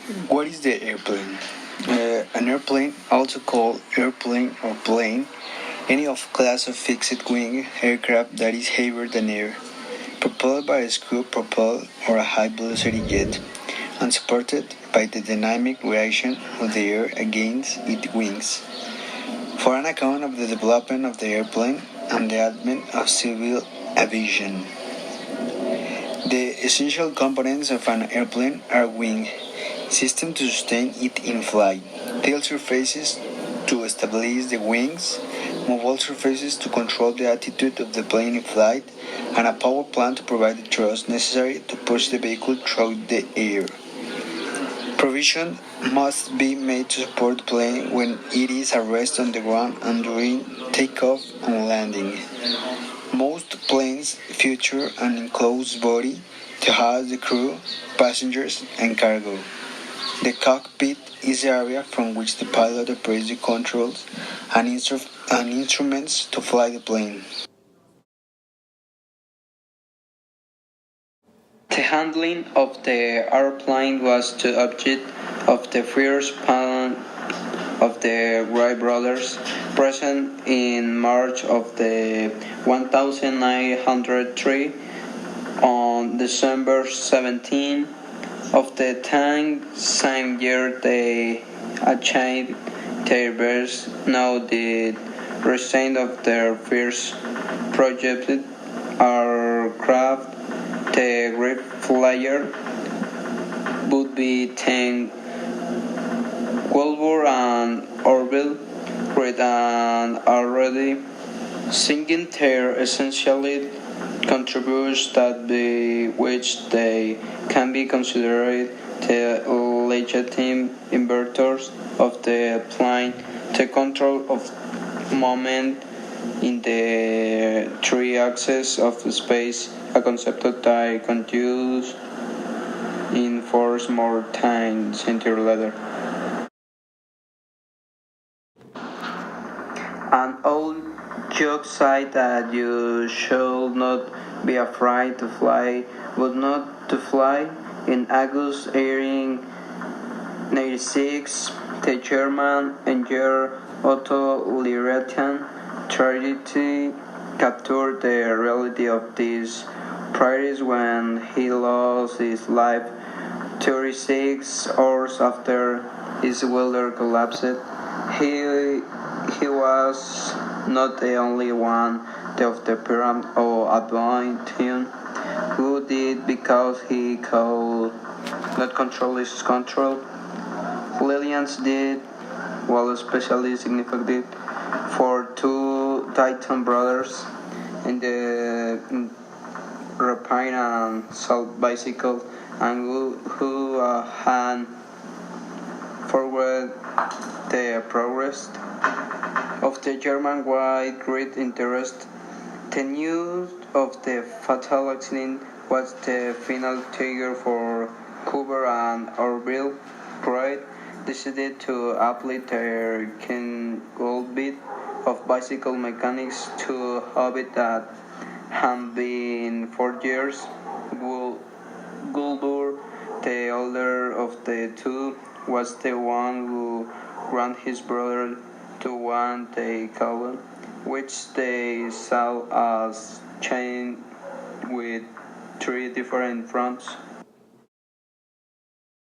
What is the airplane? An airplane, also called airplane or plane, any of class of fixed-wing aircraft that is heavier than air, propelled by a screw propeller or a high-velocity jet, and supported by the dynamic reaction of the air against its wings. For an account of the development of the airplane and the advent of civil aviation. The essential components of an airplane are wing, system to sustain it in flight, tail surfaces to stabilize the wings, mobile surfaces to control the attitude of the plane in flight, and a power plant to provide the thrust necessary to push the vehicle through the air. Provision must be made to support the plane when it is at rest on the ground and during takeoff and landing. Most planes feature an enclosed body to house the crew, passengers, and cargo. The cockpit is the area from which the pilot operates the controls and instruments to fly the plane. The handling of the airplane was the object of the first plan of the Wright brothers, present in March of the 1903 on December 17 of the same year they achieved their best. Now the result of their first projected aircraft, the Great Flyer, would be 10 Wilbur and Orville with an already singing their essentially contributes that by which they can be considered the legitimate inverters of the plane, the control of moment in the three axes of space, a concept that continues in force more time century later. An old joke said that you should not be afraid to fly, but not to fly. In August 1896, the German engineer Otto Lirian tried to capture the reality of these priorities when he lost his life 36 hours after his welder collapsed. He he was not the only one of the pyramid or Abington who did because he could not control his control. Lillian's did, while especially significant for two Titan brothers in the Rapine and Salt bicycle and who had forward the progress of the German wide great interest. The news of the fatal accident was the final trigger for Cooper and Orville Wright decided to apply their keen bit of bicycle mechanics to a hobby that had been for years. Gulbur, the older of the two, was the one who granted his brother to one the column, which they saw as chained with three different fronts.